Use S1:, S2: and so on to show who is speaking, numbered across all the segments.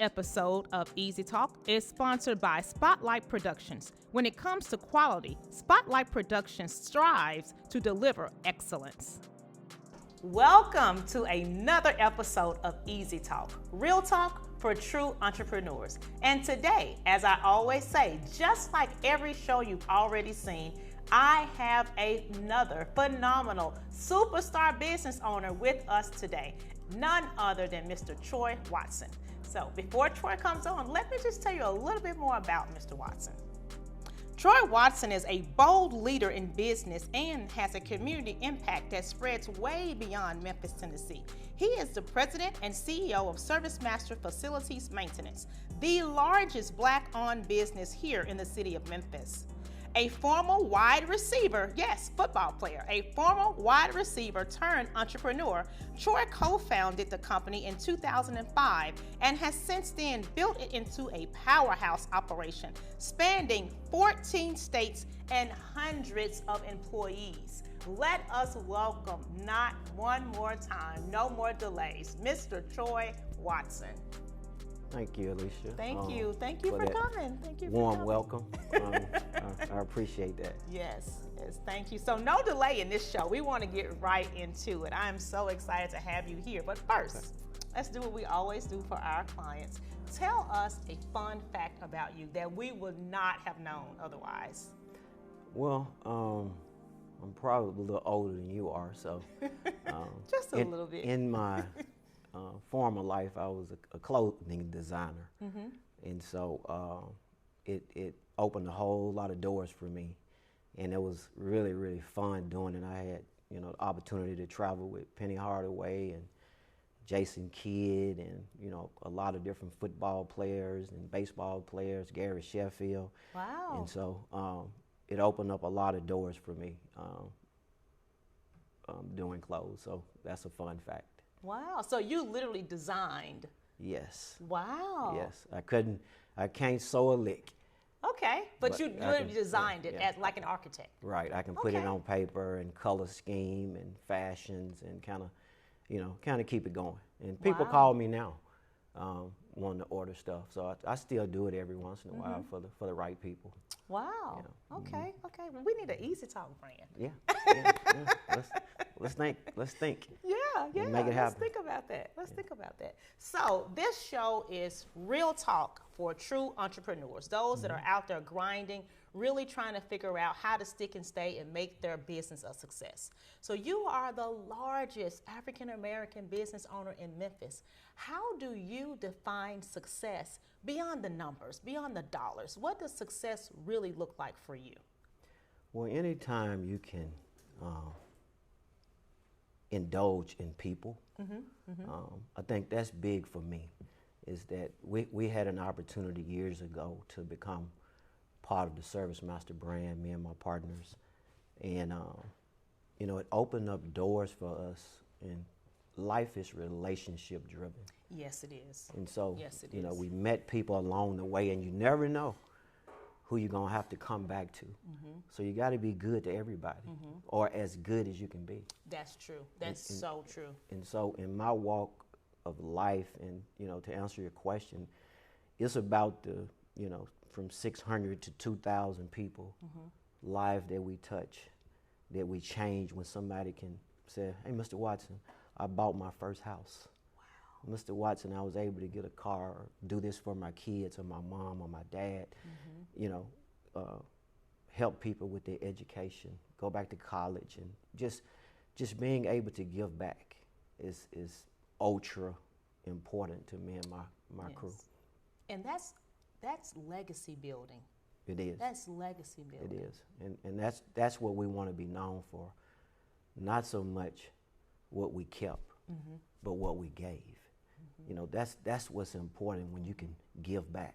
S1: episode of Easy Talk is sponsored by Spotlight Productions. When it comes to quality, Spotlight Productions strives to deliver excellence. Welcome to another episode of Easy Talk, real talk for true entrepreneurs. And today, as I always say, just like every show you've already seen, I have another phenomenal superstar business owner with us today, none other than Mr. Troy Watson. So before Troy comes on, let me just tell you a little bit more about Mr. Watson. Troy Watson is a bold leader in business and has a community impact that spreads way beyond Memphis, Tennessee. He is the president and CEO of ServiceMaster Facilities Maintenance, the largest Black-owned business here in the city of Memphis. A former wide receiver, yes, football player, a former wide receiver turned entrepreneur, Troy co-founded the company in 2005 and has since then built it into a powerhouse operation spanning 14 states and hundreds of employees. Let us welcome, not one more time, no more delays, Mr. Troy Watson.
S2: Thank you, Alicia.
S1: Thank you for coming. Thank you for
S2: warm
S1: coming.
S2: welcome. I appreciate that.
S1: Yes, thank you. So no delay in this show. We want to get right into it. I'm so excited to have you here. But first, let's do what we always do for our clients. Tell us a fun fact about you that we would not have known otherwise.
S2: Well, I'm probably a little older than you are, so
S1: just a little bit.
S2: In my former life, I was a clothing designer, and so it opened a whole lot of doors for me, and it was really, really fun doing it. I had the opportunity to travel with Penny Hardaway and Jason Kidd, and a lot of different football players and baseball players, Gary Sheffield.
S1: Wow!
S2: And so it opened up a lot of doors for me doing clothes. So that's a fun fact.
S1: Wow, so you literally designed.
S2: Yes.
S1: Wow.
S2: Yes, I can't sew a lick.
S1: Okay, but you literally designed it as like an architect.
S2: Right, I can put it on paper and color scheme and fashions and kind of keep it going. And people call me now wanting to order stuff, so I still do it every once in a while for the right people.
S1: Wow. Okay. Well, we need an Easy Talk brand.
S2: Yeah. Let's think.
S1: Yeah.
S2: Make it happen.
S1: Let's think about that. So this show is real talk for true entrepreneurs, those that are out there grinding, really trying to figure out how to stick and stay and make their business a success. So you are the largest African American business owner in Memphis. How do you define success beyond the numbers, beyond the dollars? What does success really look like for you?
S2: Well, anytime you can indulge in people, I think that's big for me, is that we had an opportunity years ago to become part of the ServiceMaster brand, me and my partners, and it opened up doors for us, and life is relationship driven.
S1: Yes, it is.
S2: And so,
S1: yes, it is.
S2: We met people along the way, and you never know who you're gonna have to come back to. So you gotta be good to everybody, or as good as you can be.
S1: That's true. That's so true.
S2: And so in my walk of life, and to answer your question, it's about the, from 600 to 2,000 people, lives that we touch, that we change when somebody can say, hey, Mr. Watson, I bought my first house. Wow. Mr. Watson, I was able to get a car, or do this for my kids or my mom or my dad, help people with their education, go back to college, and just being able to give back is ultra important to me and my crew.
S1: And that's legacy building.
S2: It is.
S1: That's legacy building.
S2: It is. And that's what we want to be known for. Not so much what we kept, but what we gave. That's what's important, when you can give back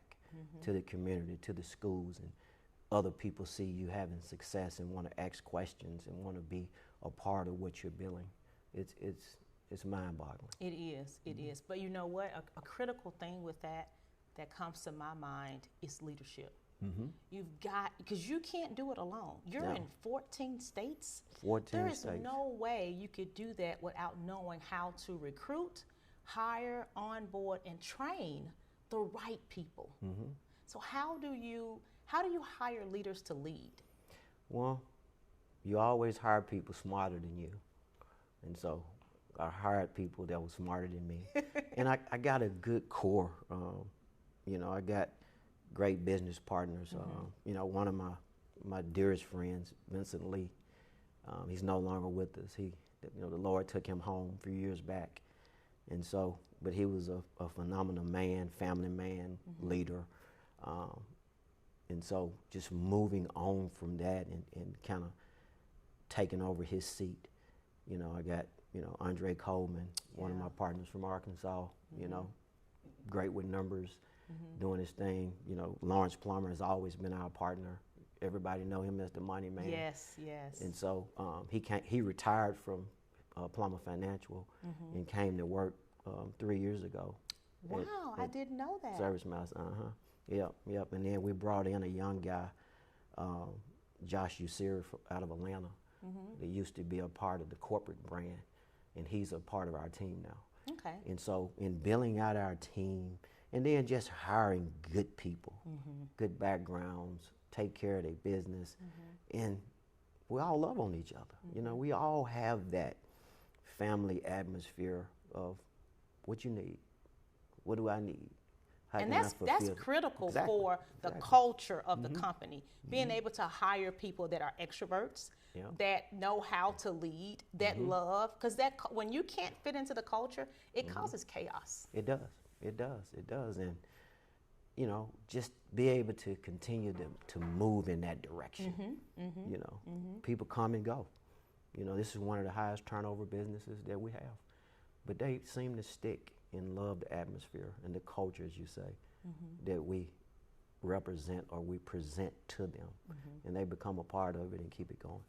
S2: to the community, to the schools, and other people see you having success and want to ask questions and want to be a part of what you're building. It's mind-boggling.
S1: It is. But you know what? A critical thing with that comes to my mind is leadership. You've got, because you can't do it alone. You're in 14 states.
S2: 14
S1: There is
S2: states.
S1: no way you could do that without knowing how to recruit, hire, onboard, and train the right people. So how do you hire leaders to lead?
S2: Well, you always hire people smarter than you. And so I hired people that were smarter than me. And I got a good core. I got great business partners. One of my dearest friends, Vincent Lee, he's no longer with us. The Lord took him home a few years back. And so, but he was a phenomenal man, family man, leader. And so just moving on from that and kind of taking over his seat. I got, Andre Coleman, one of my partners from Arkansas, great with numbers, doing his thing. Lawrence Plummer has always been our partner. Everybody know him as the money man.
S1: Yes, yes.
S2: And so he retired from Plummer Financial and came to work 3 years ago.
S1: Wow, I didn't know that.
S2: ServiceMaster, Yep. And then we brought in a young guy, Josh Usir out of Atlanta. That used to be a part of the corporate brand, and he's a part of our team now.
S1: Okay.
S2: And so in building out our team, and then just hiring good people, good backgrounds, take care of their business, and we all love on each other. We all have that family atmosphere of what you need, what do I need?
S1: And that's critical for the culture of the company. Being able to hire people that are extroverts, that know how to lead, that love, because when you can't fit into the culture, it causes chaos.
S2: It does. And just be able to continue to move in that direction. People come and go. This is one of the highest turnover businesses that we have, but they seem to stick and love the atmosphere and the culture, as you say, that we represent or we present to them, and they become a part of it and keep it going.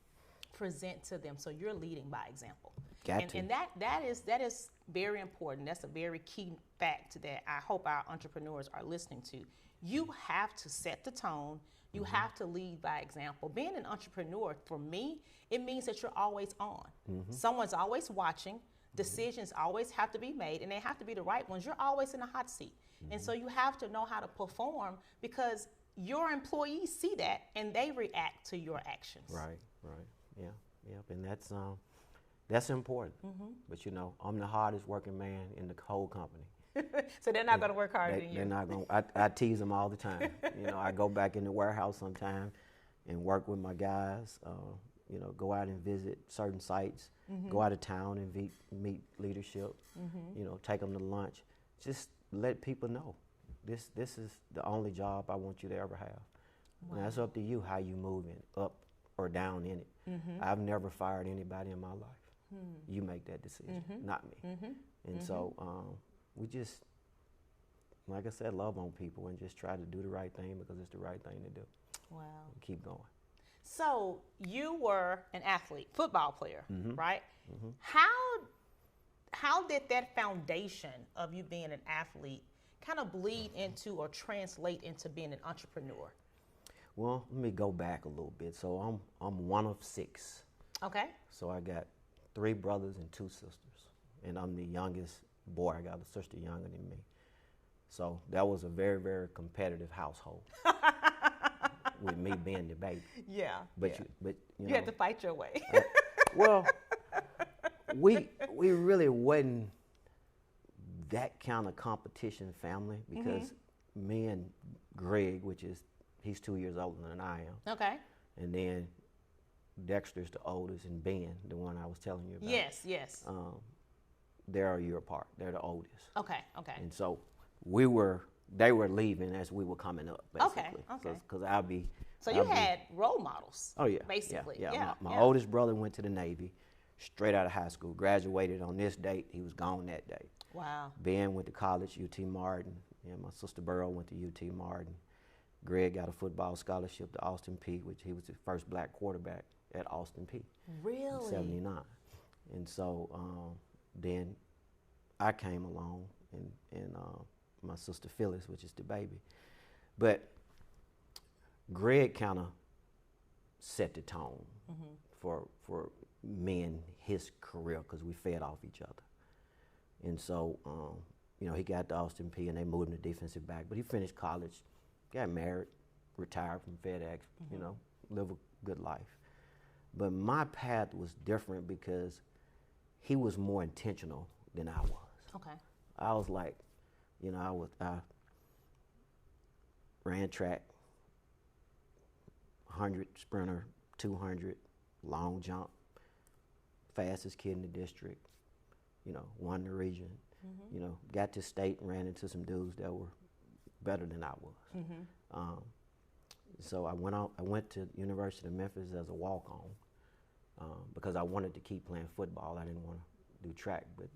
S1: Present to them, so you're leading by example.
S2: And
S1: that is very important. That's a very key fact that I hope our entrepreneurs are listening to. You have to set the tone. You have to lead by example. Being an entrepreneur, for me, it means that you're always on. Someone's always watching. Decisions always have to be made, and they have to be the right ones. You're always in a hot seat. And so you have to know how to perform, because your employees see that and they react to your actions.
S2: Right. And that's important. But I'm the hardest working man in the whole company.
S1: So they're not going to work harder than you.
S2: They're not going. I tease them all the time. I go back in the warehouse sometime and work with my guys. Go out and visit certain sites. Go out of town and meet leadership. Take them to lunch. Just let people know this is the only job I want you to ever have. Wow. And that's up to you how you move in, up or down in it. I've never fired anybody in my life. You make that decision, not me. And so we just, like I said, love on people and just try to do the right thing because it's the right thing to do.
S1: Wow.
S2: And keep going.
S1: So you were an athlete, football player, right? How did that foundation of you being an athlete kind of bleed into or translate into being an entrepreneur?
S2: Well, let me go back a little bit. So I'm one of 6.
S1: Okay.
S2: So I got 3 brothers and 2 sisters, and I'm the youngest boy. I got a sister younger than me. So that was a very, very competitive household. With me being the baby.
S1: Yeah.
S2: But
S1: you had to fight your way.
S2: Well, we really wasn't that kind of competition family, because me and Greg, he's 2 years older than I am.
S1: Okay.
S2: And then Dexter's the oldest, and Ben, the one I was telling you about.
S1: Yes.
S2: They're a year apart. They're the oldest.
S1: Okay.
S2: And so they were leaving as we were coming up, basically.
S1: Okay.
S2: Because I'll be.
S1: So you had role models.
S2: Oh yeah.
S1: Basically.
S2: Yeah. My oldest brother went to the Navy, straight out of high school, graduated on this date. He was gone that day.
S1: Wow.
S2: Ben went to college, UT Martin. And my sister Burrow went to UT Martin. Greg got a football scholarship to Austin Peay, which he was the first black quarterback at Austin Peay.
S1: Really?
S2: In '79. And so then I came along, and my sister Phyllis, which is the baby. But Greg kind of set the tone for me and his career, because we fed off each other. And so he got to Austin P and they moved him to defensive back. But he finished college, got married, retired from FedEx, live a good life. But my path was different because he was more intentional than I was.
S1: Okay.
S2: I was like, I ran track, 100 sprinter, 200, long jump, fastest kid in the district, won the region, got to state and ran into some dudes that were better than I was. So I went to University of Memphis as a walk-on because I wanted to keep playing football. I didn't want to do track, but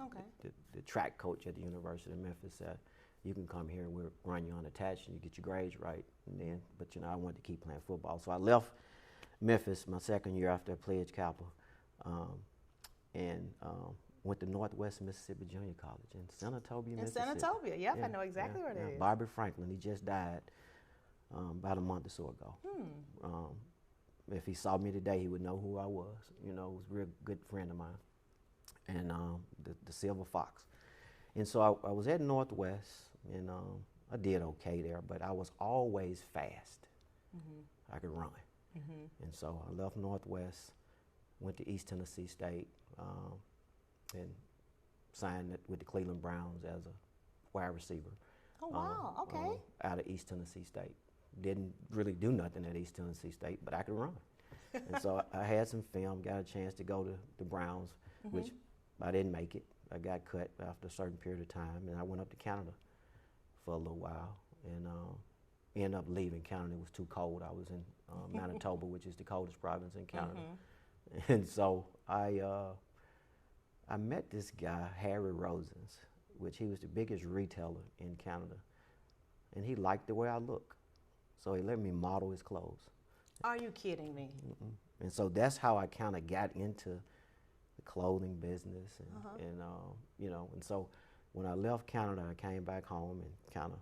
S2: the track coach at the University of Memphis said, you can come here, we'll run you unattached and you get your grades right. But I wanted to keep playing football. So I left Memphis my second year after I pledged Kappa and went to Northwest Mississippi Junior College in Senatobia, Mississippi.
S1: In Senatobia, yep, I know exactly where it is.
S2: Bobby Franklin, he just died about a month or so ago. If he saw me today, he would know who I was. He was a real good friend of mine. And the Silver Fox. And so I was at Northwest, and I did okay there, but I was always fast. I could run. And so I left Northwest, went to East Tennessee State, and signed with the Cleveland Browns as a wide receiver.
S1: Oh, wow, okay.
S2: Out of East Tennessee State. Didn't really do nothing at East Tennessee State, but I could run. And so I had some film, got a chance to go to the Browns, which I didn't make it. I got cut after a certain period of time, and I went up to Canada for a little while, and ended up leaving Canada. It was too cold. I was in Manitoba, which is the coldest province in Canada. And so I met this guy, Harry Rosens, which he was the biggest retailer in Canada, and he liked the way I look. So he let me model his clothes.
S1: Are you kidding me?
S2: And so that's how I kind of got into the clothing business, and and so when I left Canada, I came back home and kind of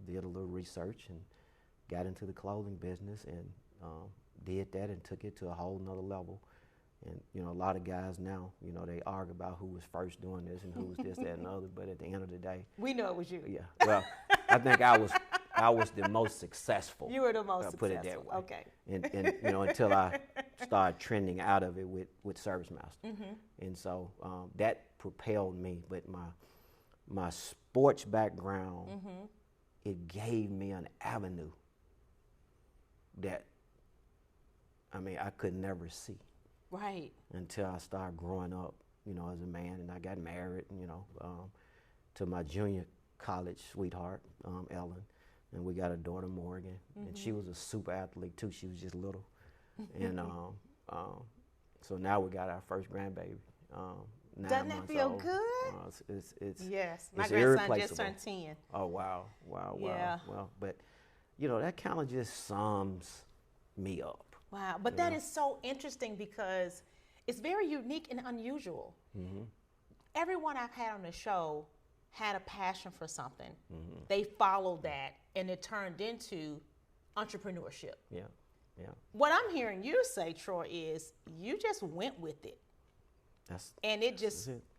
S2: did a little research and got into the clothing business and did that and took it to a whole nother level. And a lot of guys now, they argue about who was first doing this and who was this, that, and the other. But at the end of the day,
S1: we know it was you.
S2: Yeah. Well, I think I was the most successful.
S1: You were the most successful.
S2: Put it that way.
S1: Okay.
S2: And until I started trending out of it with ServiceMaster. And so that propelled me. But my sports background, it gave me an avenue that, I could never see.
S1: Right.
S2: Until I started growing up, as a man, and I got married, to my junior college sweetheart, Ellen, and we got a daughter, Morgan, and she was a super athlete too. She was just little, and so now we got our first grandbaby.
S1: Doesn't that feel good?
S2: It's
S1: yes, my
S2: it's
S1: grandson just turned 10.
S2: Oh wow,
S1: Yeah.
S2: Well, but that kind of just sums me up.
S1: Wow, but that is so interesting because it's very unique and unusual. Everyone I've had on the show had a passion for something. They followed that, and it turned into entrepreneurship.
S2: Yeah.
S1: What I'm hearing you say, Troy, is you just went with it.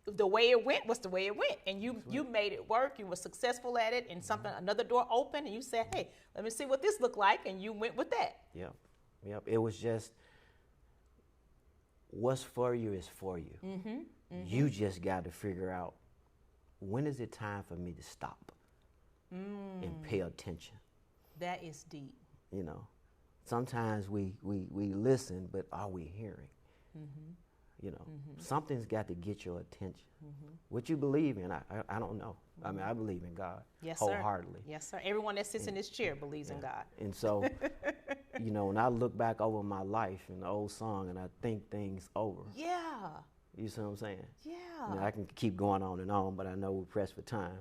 S1: The way it went was the way it went, and you made it work. You were successful at it, and another door opened, and you said, "Hey, let me see what this looked like," and you went with that.
S2: Yep. It was just what's for you is for you. You just got to figure out when is it time for me to stop and pay attention.
S1: That is deep.
S2: Sometimes we listen, but are we hearing? Something's got to get your attention. What you believe in, I don't know. I believe in God wholeheartedly.
S1: Yes, sir. Everyone that sits in this chair believes in God.
S2: And so, when I look back over my life and the old song and I think things over.
S1: Yeah.
S2: You see what I'm saying?
S1: Yeah.
S2: I can keep going on and on, but I know we're pressed for time.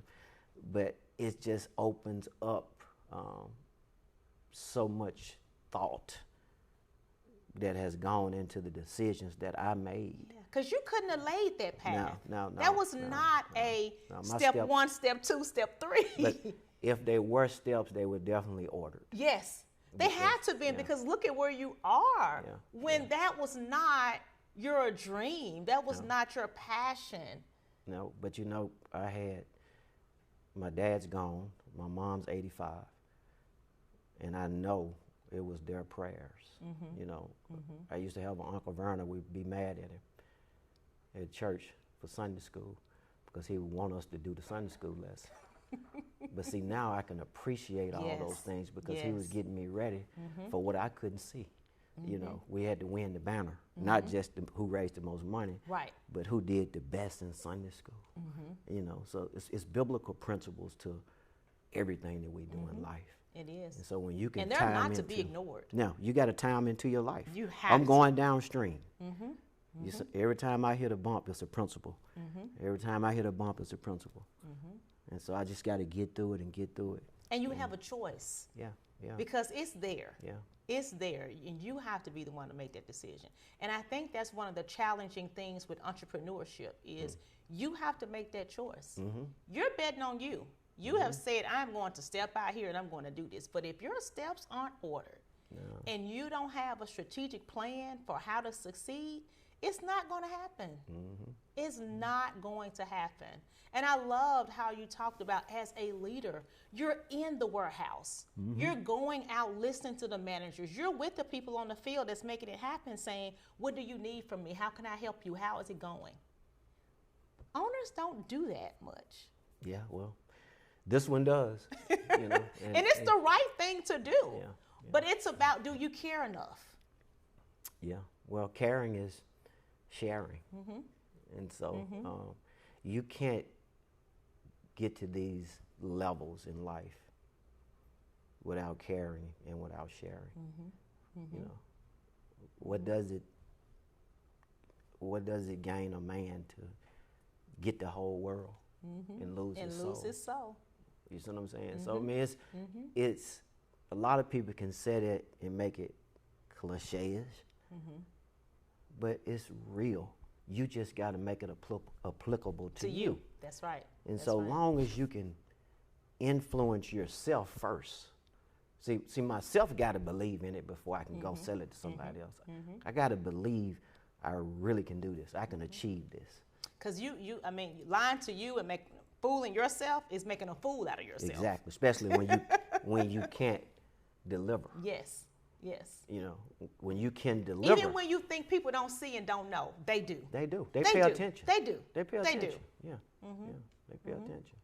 S2: But it just opens up so much thought that has gone into the decisions that I made.
S1: Because you couldn't have laid that path.
S2: No.
S1: That was not a step 1, step 2, step 3.
S2: But if they were steps, they were definitely ordered.
S1: Yes. They had to be, because look at where you are. When that was not your dream, that was not your passion.
S2: No, but I had my dad's gone, my mom's 85, and I know it was their prayers. You know, I used to have an Uncle Werner. We'd be mad at him at church for Sunday school because he would want us to do the Sunday school lesson. But see, now I can appreciate all those things because he was getting me ready for what I couldn't see. You know, we had to win the banner, not just who raised the most money, but who did the best in Sunday school. You know, so it's biblical principles to everything that we do in life.
S1: It is.
S2: And so when you can
S1: and they're
S2: time
S1: not
S2: into,
S1: to be ignored.
S2: No, you got to time into your life.
S1: You have
S2: I'm
S1: to.
S2: going downstream. Every time I hit a bump, it's a principle. Every time I hit a bump, it's a principle. And so I just got to get through it and get through it.
S1: And you have a choice.
S2: Yeah.
S1: Because it's there.
S2: Yeah.
S1: It's there, and you have to be the one to make that decision. And I think that's one of the challenging things with entrepreneurship is you have to make that choice. You're betting on you. You have said, I'm going to step out here and I'm going to do this. But if your steps aren't ordered and you don't have a strategic plan for how to succeed, it's not going to happen. It's not going to happen. And I loved how you talked about as a leader, you're in the warehouse. You're going out listening to the managers. You're with the people on the field that's making it happen saying, what do you need from me? How can I help you? How is it going? Owners don't do that much.
S2: Yeah, well, this one does. You know,
S1: and it's the right thing to do. But it's about, do you care enough?
S2: Yeah, well, caring is sharing. And so you can't get to these levels in life without caring and without sharing. You know, what does it gain a man to get the whole world and lose his soul? You see what I'm saying? So I mean, it's a lot of people can say that and make it cliche-ish, but it's real. You just got to make it applicable to you.
S1: That's right.
S2: And so long as you can influence yourself first. See, myself got to believe in it before I can go sell it to somebody else. I got to believe I really can do this. I can achieve this.
S1: Because I mean, lying to you and fooling yourself is making a fool out of yourself.
S2: Exactly, especially when you can't deliver.
S1: Yes.
S2: You know, when you can deliver.
S1: Even when you think people don't see and don't know, they do.
S2: They do. They pay attention.
S1: They do.
S2: They pay attention.
S1: They do.
S2: Yeah. They pay attention.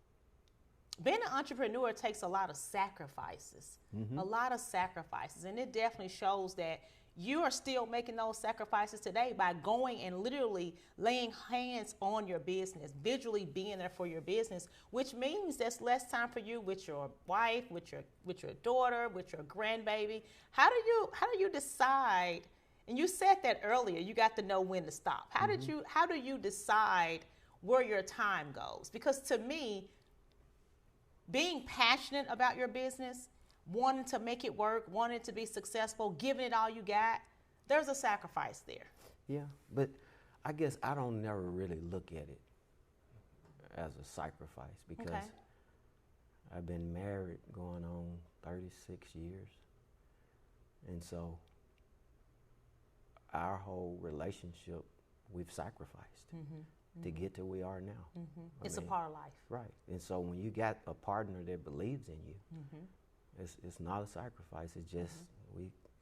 S1: Being an entrepreneur takes a lot of sacrifices. A lot of sacrifices. And it definitely shows that you are still making those sacrifices today by going and literally laying hands on your business, visually being there for your business, which means there's less time for you with your wife, with your daughter, with your grandbaby. How do you decide? And you said that earlier, you got to know when to stop. How do you decide where your time goes? Because to me, being passionate about your business, wanting to make it work, wanting to be successful, giving it all you got, there's a sacrifice there.
S2: Yeah, but I guess I don't never really look at it as a sacrifice because I've been married going on 36 years. And so our whole relationship, we've sacrificed to get to where we are now.
S1: It's a part of life.
S2: Right. And so when you got a partner that believes in you, it's not a sacrifice. It's just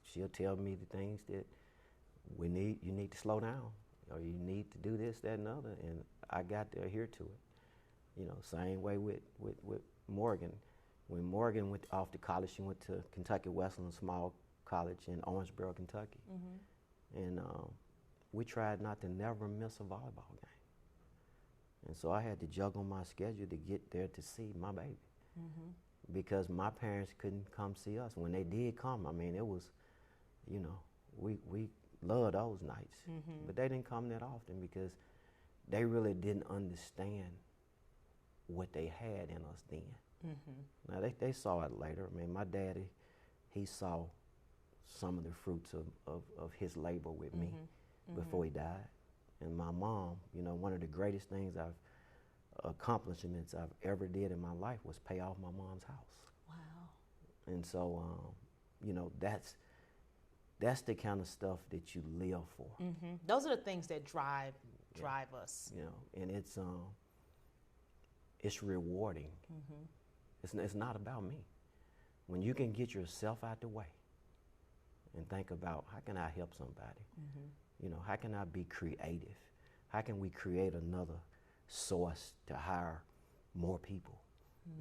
S2: she'll tell me the things that you need to slow down, or you need to do this, that, and the other, and I got to adhere to it. You know, same way with Morgan. When Morgan went off to college, she went to Kentucky Wesleyan Small College in Owensboro, Kentucky, and we tried not to never miss a volleyball game. And so I had to juggle my schedule to get there to see my baby. Because my parents couldn't come see us. When they did come, I mean, it was, you know, we loved those nights. But they didn't come that often because they really didn't understand what they had in us then. Now, they saw it later. I mean, my daddy, he saw some of the fruits of his labor with me before he died. And my mom, you know, one of the greatest accomplishments I've ever did in my life was pay off my mom's house.
S1: Wow.
S2: And so, you know, that's the kind of stuff that you live for. Those
S1: are the things that drive us.
S2: You know, and it's rewarding. It's not about me. When you can get yourself out the way and think about how can I help somebody? You know, how can I be creative? How can we create another source to hire more people?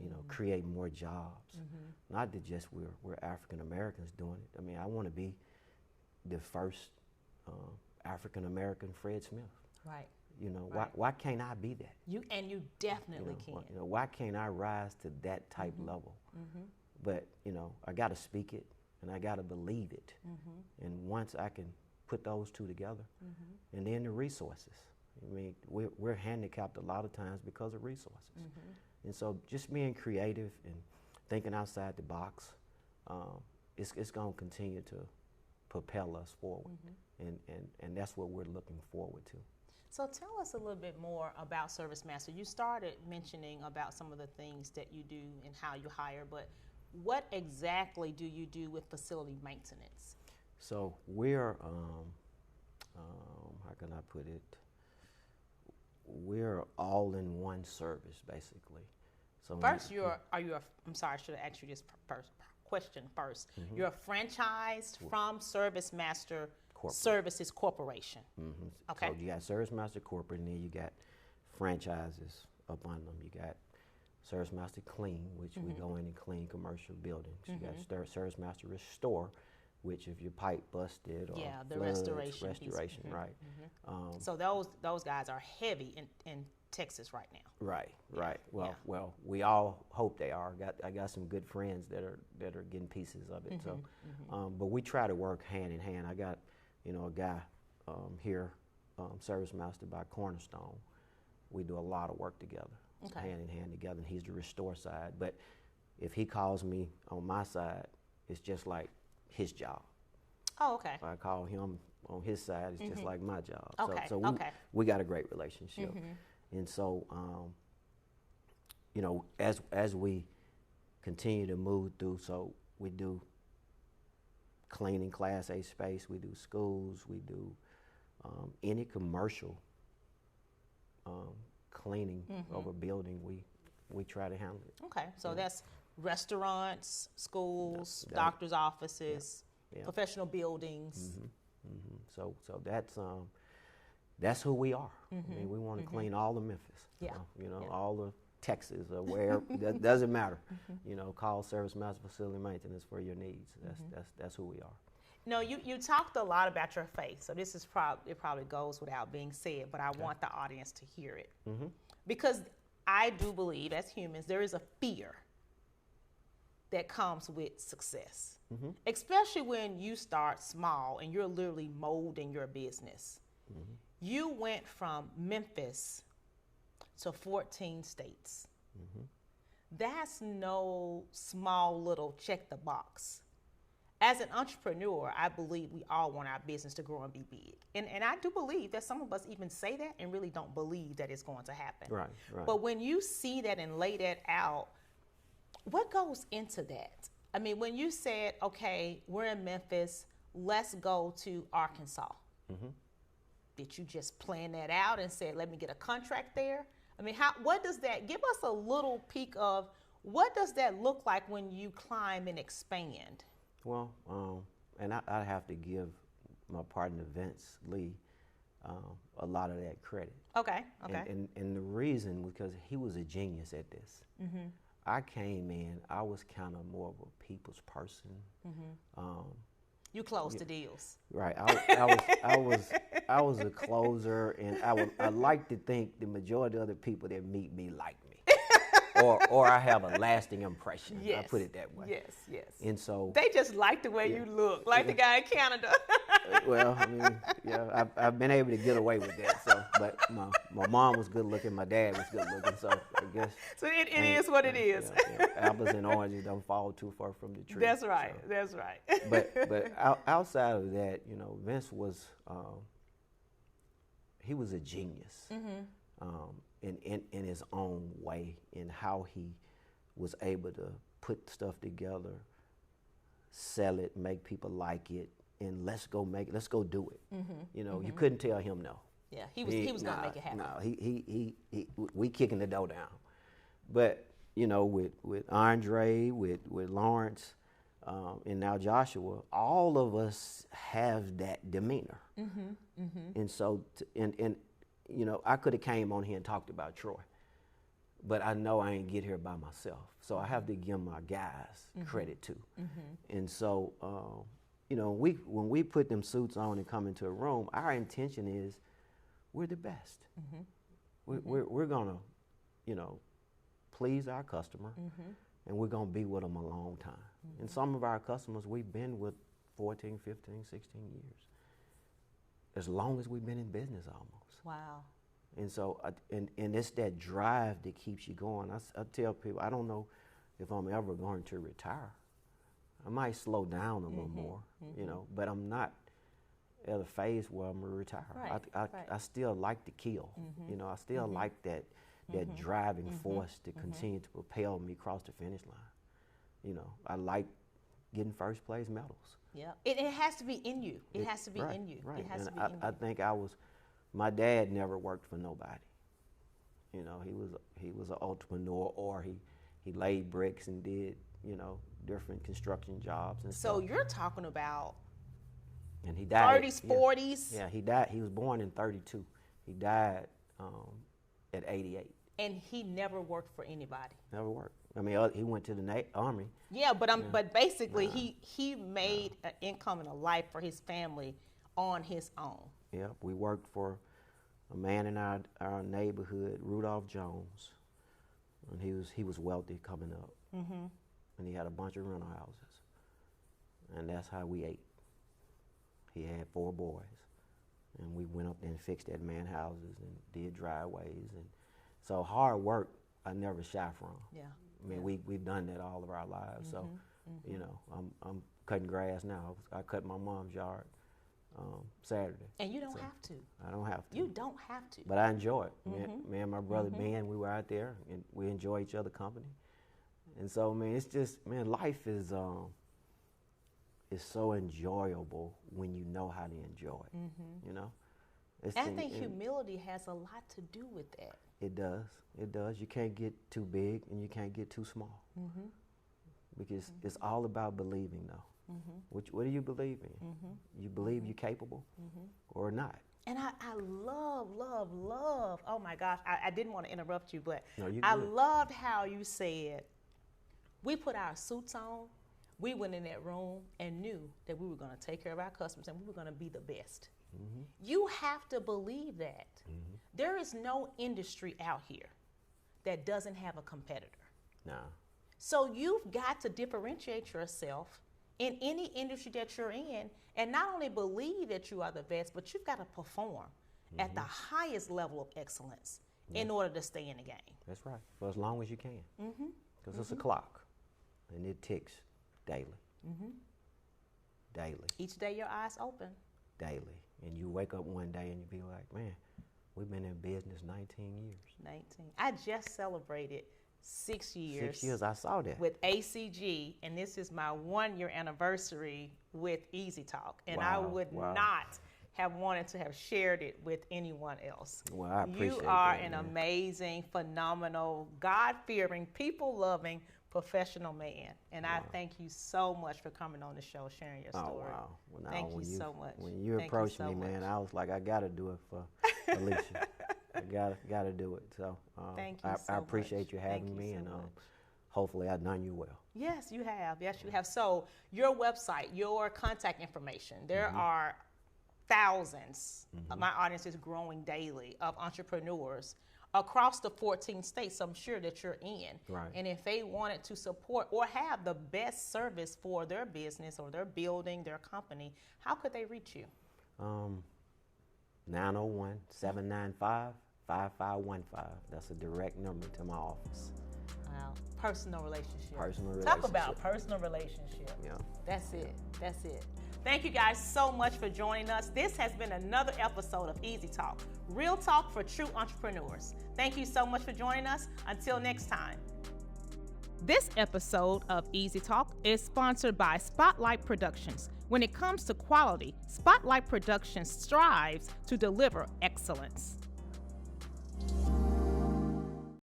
S2: You know, create more jobs. Not that just we're African Americans doing it. I mean, I want to be the first African American Fred Smith.
S1: Right.
S2: You know,
S1: Right.
S2: why can't I be that?
S1: You definitely can.
S2: You know, why can't I rise to that type level? But you know, I got to speak it and I got to believe it. And once I can put those two together, and then the resources. I mean, we're handicapped a lot of times because of resources. And so just being creative and thinking outside the box, it's going to continue to propel us forward. And that's what we're looking forward to.
S1: So tell us a little bit more about ServiceMaster. You started mentioning about some of the things that you do and how you hire, but what exactly do you do with facility maintenance?
S2: So we're, how can I put it? We're all-in-one service, basically. So
S1: first, I'm sorry, I should have asked you this question first. You're franchised from ServiceMaster Services Corporation. Okay.
S2: So you got ServiceMaster Corporate, and then you got franchises up on them. You got ServiceMaster Clean, which we go in and clean commercial buildings. You got ServiceMaster Restore, which if your pipe busted or
S1: the
S2: floods,
S1: restoration piece.
S2: right.
S1: So those guys are heavy in Texas right now.
S2: Right. Well, we all hope they are. I got some good friends that are getting pieces of it. So, but we try to work hand in hand. I got, a guy here, ServiceMaster by Cornerstone. We do a lot of work together, hand in hand together. And he's the restore side. But if he calls me on my side, it's just like his job.
S1: Oh, okay.
S2: If I call him on his side, it's just like my job.
S1: Okay.
S2: So we got a great relationship. And so, as we continue to move through, so we do cleaning Class A space, we do schools, we do any commercial cleaning of a building, we try to handle it.
S1: Okay, so that's restaurants, schools, doctor's offices, professional buildings.
S2: So that's who we are. I mean, we want to clean all of Memphis. All of Texas or where that doesn't matter. Call ServiceMaster Facilities Maintenance for your needs. That's who we are.
S1: No, you talked a lot about your faith, so this is probably goes without being said, but I want the audience to hear it because I do believe as humans there is a fear that comes with success, especially when you start small and you're literally molding your business. You went from Memphis to 14 states. That's no small little check the box. As an entrepreneur, I believe we all want our business to grow and be big. And I do believe that some of us even say that and really don't believe that it's going to happen.
S2: Right.
S1: But when you see that and lay that out, what goes into that? I mean, when you said, okay, we're in Memphis, let's go to Arkansas. Did you just plan that out and say, let me get a contract there? I mean, what does that, give us a little peek of, what does that look like when you climb and expand?
S2: Well, and I have to give my partner, Vince Lee, a lot of that credit.
S1: Okay.
S2: And the reason, because he was a genius at this. I came in, I was kind of more of a people's person.
S1: You closed the deals.
S2: Right. I was a closer, and I like to think the majority of the people that meet me like me. or I have a lasting impression.
S1: Yes.
S2: I put it that way.
S1: Yes.
S2: And so
S1: they just like the way you look, like the guy in Canada.
S2: Well, I mean, I've been able to get away with that. So, but my mom was good looking, my dad was good looking, so I guess.
S1: So it is what it is.
S2: Apples and oranges don't fall too far from the tree.
S1: That's right. So. That's right.
S2: But outside of that, Vince was he was a genius. In his own way, in how he was able to put stuff together, sell it, make people like it, and let's go do it. You couldn't tell him no.
S1: Yeah, he was gonna make it happen.
S2: No, we kicking the door down. But with Andre, with Lawrence, and now Joshua, all of us have that demeanor. And so, I could have came on here and talked about Troy, but I know I ain't get here by myself. So I have to give my guys credit too. And so, when we put them suits on and come into a room, our intention is we're the best. We're gonna, please our customer, and we're gonna be with them a long time. And some of our customers we've been with 14, 15, 16 years. As long as we've been in business almost.
S1: Wow. And
S2: so, and it's that drive that keeps you going. I tell people, I don't know if I'm ever going to retire. I might slow down a little more, but I'm not at a phase where I'm gonna retire.
S1: Right.
S2: I still like to kill. I still like that driving force to continue to propel me across the finish line. I like getting first place medals.
S1: Yeah, it has to be in you. It has to be in you.
S2: Right.
S1: It has
S2: and
S1: to be in you.
S2: I think my dad never worked for nobody. He was an entrepreneur, or he laid bricks and did, different construction jobs and
S1: so
S2: stuff.
S1: You're talking about
S2: and he died
S1: 30s, 40s?
S2: Yeah, he died. He was born in 32. He died at 88.
S1: And he never worked for anybody?
S2: Never worked. I mean, he went to the Army.
S1: Yeah, but basically he made an income and a life for his family on his own.
S2: Yeah, we worked for a man in our neighborhood, Rudolph Jones, and he was wealthy coming up, and he had a bunch of rental houses, and that's how we ate. He had 4 boys, and we went up there and fixed that man houses and did driveways, and so hard work I never shy from.
S1: Yeah.
S2: I mean, we've done that all of our lives. So, I'm cutting grass now. I cut my mom's yard Saturday.
S1: And you don't have to.
S2: I don't have to.
S1: You don't have to.
S2: But I enjoy it. Me and my brother Ben, we were out there, and we enjoy each other's company. And so, it's just, life is so enjoyable when you know how to enjoy it.
S1: And I think humility has a lot to do with that.
S2: It does. It does. You can't get too big and you can't get too small. Because it's all about believing, though. What do you believe in? You believe you're capable or not?
S1: And I love, oh my gosh, I didn't want to interrupt you, but
S2: no,
S1: I loved how you said, we put our suits on, we went in that room and knew that we were going to take care of our customers and we were going to be the best. You have to believe that. There is no industry out here that doesn't have a competitor.
S2: No.
S1: So you've got to differentiate yourself in any industry that you're in, and not only believe that you are the best, but you've got to perform at the highest level of excellence in order to stay in the game.
S2: That's right, for as long as you can. Because it's a clock, and it ticks daily. Daily.
S1: Each day your eyes open.
S2: Daily. And you wake up one day and you be like, man, we've been in business 19 years.
S1: 19. I just celebrated 6 years.
S2: 6 years, I saw that.
S1: With ACG, and this is my 1-year anniversary with EasyTalk. And I would not have wanted to have shared it with anyone else.
S2: Well, I appreciate
S1: You are
S2: that,
S1: an
S2: man.
S1: Amazing, phenomenal, God-fearing, people-loving, professional man. And I thank you so much for coming on the show, sharing your story.
S2: Oh, wow. Well, now,
S1: thank you so much.
S2: When you approached me, man, I was like, I got to do it for Alicia. I got to do it. So
S1: thank you so
S2: I appreciate
S1: much.
S2: you having me,
S1: so
S2: and
S1: much.
S2: hopefully I've done you well.
S1: Yes, you have. Yes, you have. So your website, your contact information, there are thousands, my audience is growing daily, of entrepreneurs across the 14 states I'm sure that you're in.
S2: Right.
S1: And if they wanted to support or have the best service for their business or their building, their company, how could they reach you?
S2: 901-795-5515. That's a direct number to my office.
S1: Wow. Personal relationship.
S2: Personal
S1: Talk
S2: relationship.
S1: about personal relationship.
S2: Yeah.
S1: That's it. That's it. Thank you guys so much for joining us. This has been another episode of Easy Talk, real talk for true entrepreneurs. Thank you so much for joining us. Until next time. This episode of Easy Talk is sponsored by Spotlight Productions. When it comes to quality, Spotlight Productions strives to deliver excellence.